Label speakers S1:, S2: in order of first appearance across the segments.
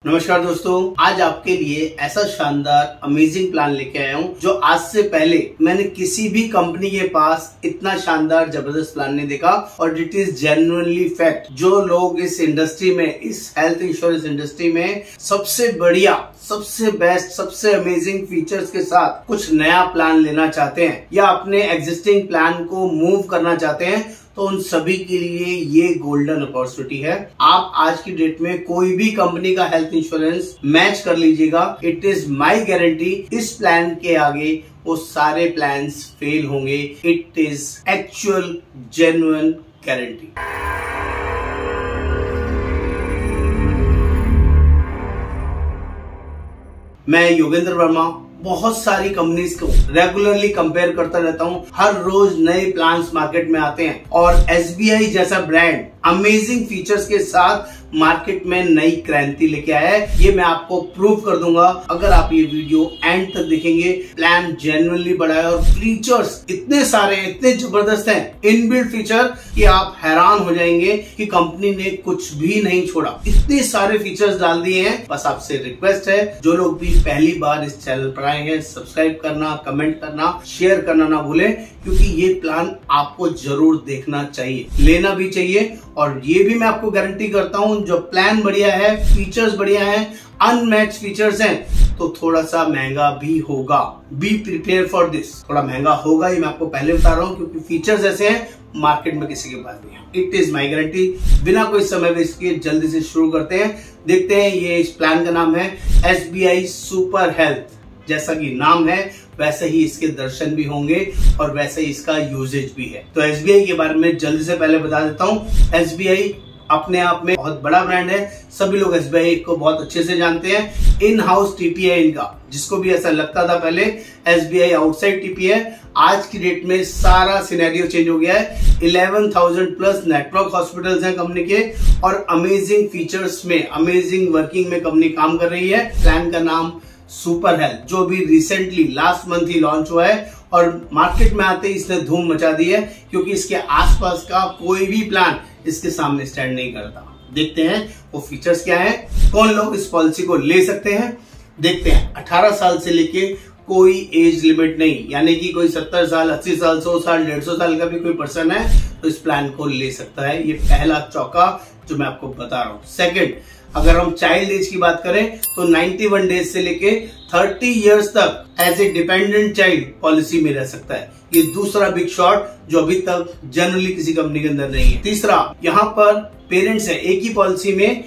S1: नमस्कार दोस्तों, आज आपके लिए ऐसा शानदार अमेजिंग प्लान लेके आया हूँ जो आज से पहले मैंने किसी भी कंपनी के पास इतना शानदार जबरदस्त प्लान नहीं देखा। और इट इज जेन्युइनली फैक्ट। जो लोग इस इंडस्ट्री में, इस हेल्थ इंश्योरेंस इंडस्ट्री में सबसे बढ़िया, सबसे बेस्ट, सबसे अमेजिंग फीचर्स के साथ कुछ नया प्लान लेना चाहते हैं या अपने एग्जिस्टिंग प्लान को मूव करना चाहते हैं, तो उन सभी के लिए ये गोल्डन अपॉर्चुनिटी है। आप आज की डेट में कोई भी कंपनी का हेल्थ इंश्योरेंस मैच कर लीजिएगा। इट इज माई गारंटी, इस प्लान के आगे वो सारे प्लान्स फेल होंगे। It is actual genuine guarantee. मैं योगेंद्र वर्मा बहुत सारी कंपनीज को रेगुलरली कंपेयर करता रहता हूँ। हर रोज नए प्लान्स मार्केट में आते हैं और एसबीआई जैसा ब्रांड अमेजिंग फीचर्स के साथ मार्केट में नई क्रांति लेके आया है। ये मैं आपको प्रूव कर दूंगा अगर आप ये वीडियो एंड तक देखेंगे। प्लान जेन्युइनली बड़ा है और फीचर्स इतने सारे, इतने जबरदस्त हैं, इनबिल्ट फीचर, कि आप हैरान हो जाएंगे कि कंपनी ने कुछ भी नहीं छोड़ा। इतने सारे फीचर्स डाल दिए हैं। बस आपसे रिक्वेस्ट है, जो लोग भी पहली बार इस चैनल पर आए हैं, सब्सक्राइब करना, कमेंट करना, शेयर करना ना भूलें, क्योंकि ये प्लान आपको जरूर देखना चाहिए, लेना भी चाहिए। और ये भी मैं आपको गारंटी करता हूं, जो प्लान बढ़िया है, फीचर्स बढ़िया हैं, अनमैच फीचर्स हैं, तो थोड़ा सा महंगा भी होगा। Be prepare for this. थोड़ा महंगा होगा, ये मैं आपको पहले बता रहा हूं, क्योंकि फीचर्स ऐसे हैं मार्केट में किसी के पास नहीं है। It is my guarantee. बिना कोई समय वेस्ट किए जल्दी से शुरू करते हैं। देखते हैं, ये इस प्लान का नाम है एसबीआई सुपर हेल्थ। जैसा कि नाम है वैसे ही इसके दर्शन भी होंगे और वैसे ही इसका यूजेज भी है। तो एसबीआई के बारे में जल्दी से पहले बता देता हूँ। एसबीआई अपने आप में बहुत बड़ा ब्रांड है। सभी लोग एसबीआई को बहुत अच्छे से जानते हैं। इन हाउस टीपी है इनका। जिसको भी ऐसा लगता था पहले एसबीआई आउटसाइड टीपी है, आज की डेट में सारा सिनेरियो चेंज हो गया है। 11,000 प्लस नेटवर्क हॉस्पिटल्स हैं कंपनी के और अमेजिंग फीचर्स में, अमेजिंग वर्किंग में कंपनी काम कर रही है। प्लान का नाम सुपर हेल्थ, जो भी रिसेंटली लास्ट मंथ ही लॉन्च हुआ है और मार्केट में आते ही इसने धूम मचा दी है, क्योंकि इसके आसपास का कोई भी प्लान इसके सामने स्टैंड नहीं करता। देखते हैं वो फीचर्स क्या है, कौन लोग इस पॉलिसी को ले सकते हैं। देखते हैं, 18 साल से लेके कोई एज लिमिट नहीं, यानी कि कोई 70 साल, 80 साल, 100 साल, 150 साल का भी कोई पर्सन है तो इस प्लान को ले सकता है। ये पहला चौका जो मैं आपको बता रहा हूं। सेकंड, अगर हम चाइल्ड एज की बात करें तो 91 डेज से लेके 30 इयर्स तक as a dependent child policy में रह सकता है। ये दूसरा बिग शॉट जो अभी तक जनरली किसी कंपनी के अंदर नहीं है। तीसरा, यहाँ पर पेरेंट्स है, एक ही पॉलिसी में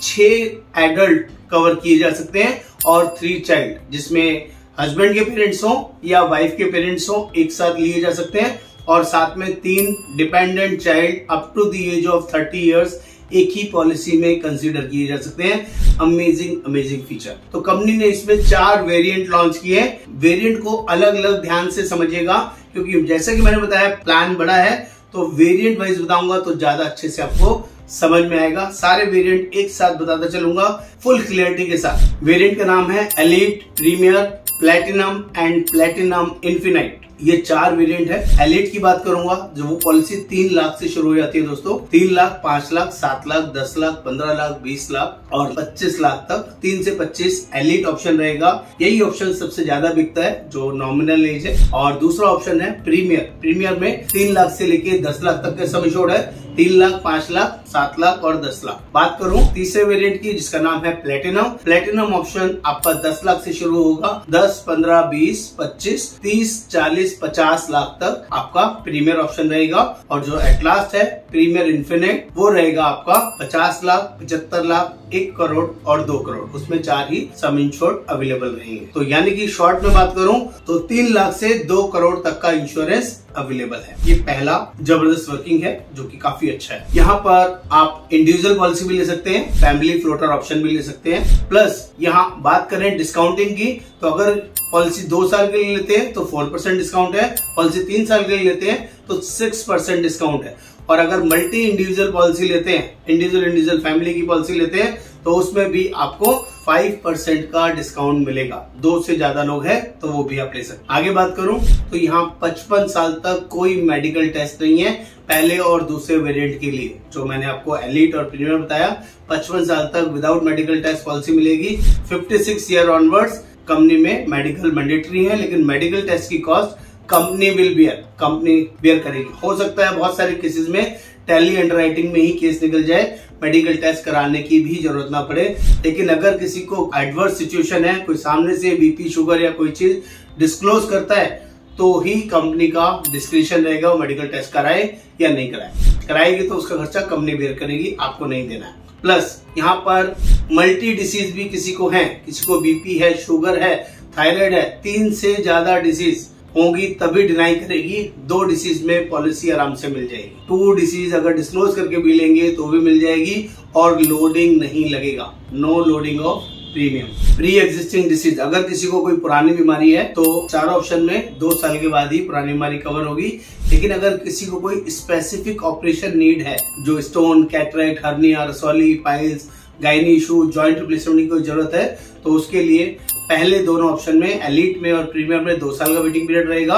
S1: 6 एडल्ट कवर किए जा सकते हैं और 3 चाइल्ड, जिसमें हस्बैंड के पेरेंट्स हो या वाइफ के पेरेंट्स हो, एक साथ लिए जा सकते हैं। और साथ में 3 dependent child up to the age of 30 years एक ही पॉलिसी में कंसीडर किए जा सकते हैं। Amazing feature. तो कंपनी ने इसमें 4 वेरिएंट लॉन्च किए हैं। वेरिएंट को अलग अलग ध्यान से समझिएगा, क्योंकि जैसे कि मैंने बताया प्लान बड़ा है, तो वेरिएंट वाइज बताऊंगा तो ज्यादा अच्छे से आपको समझ में आएगा। सारे वेरिएंट एक साथ बताता चलूंगा फुल क्लियरिटी के साथ। वेरिएंट का नाम है Elite, Premier, Platinum and Platinum Infinite. ये 4 वेरिएंट है। एलीट की बात करूंगा, जो वो पॉलिसी 3 लाख से शुरू हो जाती है दोस्तों। 3 लाख, 5 लाख, 7 लाख, 10 लाख, 15 लाख, 20 लाख और 25 लाख तक। 3 से 25 एलीट ऑप्शन रहेगा। यही ऑप्शन सबसे ज्यादा बिकता है, जो नॉमिनल एज है। और दूसरा ऑप्शन है प्रीमियर। प्रीमियर में 3 लाख से लेके 10 लाख तक का सम इंश्योर्ड है। 3 लाख, 5 लाख, 7 लाख और 10 लाख। बात करूं तीसरे वेरिएंट की, जिसका नाम है प्लेटिनम। प्लेटिनम ऑप्शन आपका 10 लाख से शुरू होगा। 10, 15, 20, 25, 30, 40, 50 लाख तक आपका प्रीमियर ऑप्शन रहेगा। और जो एट लास्ट है प्रीमियर इन्फिनिट, वो रहेगा आपका 50 लाख, 75 लाख, 1 करोड़ और 2 करोड़। उसमें 4 ही सम इंश्योर्ड अवेलेबल रहेंगे। तो यानी कि शॉर्ट में बात करूं तो 3 लाख से 2 करोड़ तक का इंश्योरेंस अवेलेबल है। ये पहला जबरदस्त वर्किंग है, जो कि काफी अच्छा है। यहाँ पर आप इंडिविजुअल पॉलिसी भी ले सकते हैं, फैमिली फ्लोटर ऑप्शन भी ले सकते हैं। प्लस यहाँ बात करें डिस्काउंटिंग की, तो अगर पॉलिसी 2 साल के लिए लेते हैं तो 4% डिस्काउंट है। पॉलिसी 3 साल के लिए लेते हैं तो 6% डिस्काउंट है। और अगर मल्टी इंडिविजुअल पॉलिसी लेते हैं, इंडिविजुअल फैमिली की पॉलिसी लेते हैं, तो उसमें भी आपको 5% का डिस्काउंट मिलेगा। 2 से ज्यादा लोग हैं तो वो भी आप ले सकते। आगे बात करूं तो यहाँ 55 साल तक कोई मेडिकल टेस्ट नहीं है पहले और दूसरे वेरिएंट के लिए। जो मैंने आपको एलीट और प्रीमियम बताया, 55 साल तक विदाउट मेडिकल टेस्ट पॉलिसी मिलेगी। 56 ईयर ऑनवर्ड्स कंपनी में मेडिकल मैंडेटरी है, लेकिन मेडिकल टेस्ट की कॉस्ट कंपनी बियर करेगी। हो सकता है बहुत सारे केसेस में टेली अंडरराइटिंग में ही केस निकल जाए, मेडिकल टेस्ट कराने की भी जरूरत ना पड़े। लेकिन अगर किसी को एडवर्स सिचुएशन है, कोई सामने से बीपी शुगर या कोई चीज डिस्क्लोज करता है, तो ही कंपनी का डिस्क्रिप्शन रहेगा वो मेडिकल टेस्ट कराए या नहीं कराए। कराएगी तो उसका खर्चा कंपनी बेयर करेगी, आपको नहीं देना है। प्लस यहाँ पर मल्टी डिसीज भी किसी को है, किसी को बीपी है, शुगर है, थायराइड है, 3 से ज्यादा डिसीज होंगी तभी डिनाई करेगी। 2 डिसीज में पॉलिसी आराम से मिल जाएगी। 2 डिसीज अगर डिस्क्लोज करके भी लेंगे तो भी मिल जाएगी और लोडिंग नहीं लगेगा। No loading of premium. Pre-existing disease, अगर किसी को कोई पुरानी बीमारी है तो 4 ऑप्शन में 2 साल के बाद ही पुरानी बीमारी कवर होगी। लेकिन अगर किसी को कोई स्पेसिफिक ऑपरेशन नीड है, जो स्टोन, कैटरेक्ट, हर्निया, रसौली, piles, gynae issue, joint replacement की जरूरत है, तो उसके लिए पहले दोनों ऑप्शन में, एलीट में और प्रीमियम में 2 साल का वेटिंग पीरियड रहेगा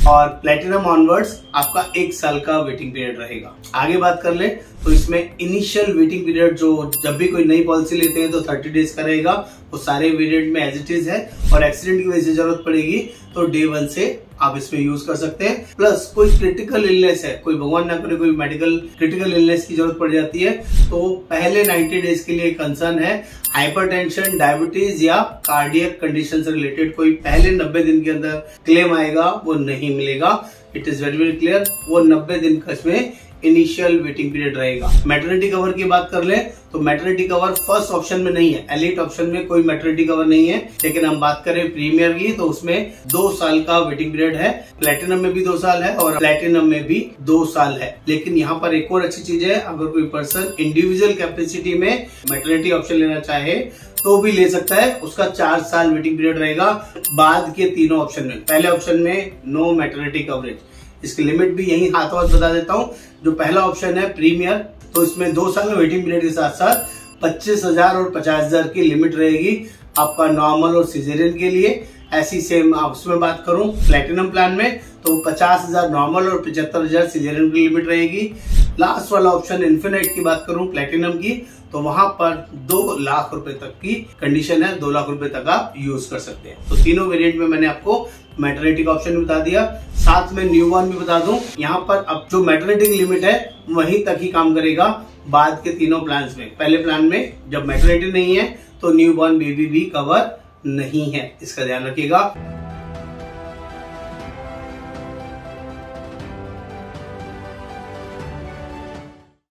S1: और प्लेटिनम ऑनवर्ड्स आपका 1 साल का वेटिंग पीरियड रहेगा। आगे बात कर ले तो इसमें इनिशियल वेटिंग पीरियड जो जब भी कोई नई पॉलिसी लेते हैं तो 30 डेज का रहेगा, वो सारे वेरिएंट में एज इट इज है। और एक्सीडेंट की वजह से जरूरत पड़ेगी तो डे 1 से आप इसमें यूज कर सकते हैं। प्लस कोई क्रिटिकल इलनेस है, कोई भगवान ना करे कोई मेडिकल क्रिटिकल इलनेस की जरूरत पड़ जाती है, तो पहले 90 डेज के लिए कंसर्न है हाइपरटेंशन, डायबिटीज या कार्डियक कंडीशन से रिलेटेड कोई पहले 90 दिन के अंदर क्लेम आएगा वो नहीं मिलेगा। इट इज वेरी क्लियर, वो 90 दिन का इसमें इनिशियल वेटिंग पीरियड रहेगा। मैटरनिटी कवर की बात कर ले तो मैटरनिटी कवर फर्स्ट ऑप्शन में नहीं है, एलीट ऑप्शन में कोई मैटरनिटी कवर नहीं है। लेकिन हम बात करें प्रीमियर की तो उसमें 2 साल का वेटिंग पीरियड है। प्लेटिनम में भी 2 साल है और प्लेटिनम में भी 2 साल है। लेकिन यहाँ पर एक और अच्छी चीज है, अगर कोई पर्सन इंडिविजुअल कैपेसिटी में मैटरनिटी ऑप्शन लेना चाहे तो भी ले सकता है। उसका 4 साल वेटिंग पीरियड रहेगा बाद के तीनों ऑप्शन में। पहले ऑप्शन में नो मैटरनिटी कवरेज, इसकी लिमिट भी यही हाथों हाथ बता देता हूँ। जो पहला ऑप्शन है प्रीमियर, तो इसमें 2 साल में वेटिंग पीरियड के साथ साथ 25,000 और 50,000 की लिमिट रहेगी आपका नॉर्मल और सिजेरियन के लिए। ऐसी सेम उसमें बात करूं प्लेटिनम प्लान में तो 50,000 नॉर्मल और 75,000 सिजेरियन की लिमिट रहेगी। लास्ट वाला ऑप्शन इन्फिनिट की बात करूं प्लेटिनम की तो वहां पर 2 लाख रुपए तक की कंडीशन है, 2 लाख रुपए तक आप यूज कर सकते हैं। तो तीनों वेरिएंट में मैंने आपको मैटरनिटी का ऑप्शन बता दिया, साथ में न्यू बॉर्न भी बता दूं। यहाँ पर अब जो मैटरनिटी की लिमिट है वहीं तक ही काम करेगा बाद के तीनों प्लान में। पहले प्लान में जब मैटरनिटी नहीं है तो न्यू बॉर्न बेबी भी कवर नहीं है, इसका ध्यान रखिएगा।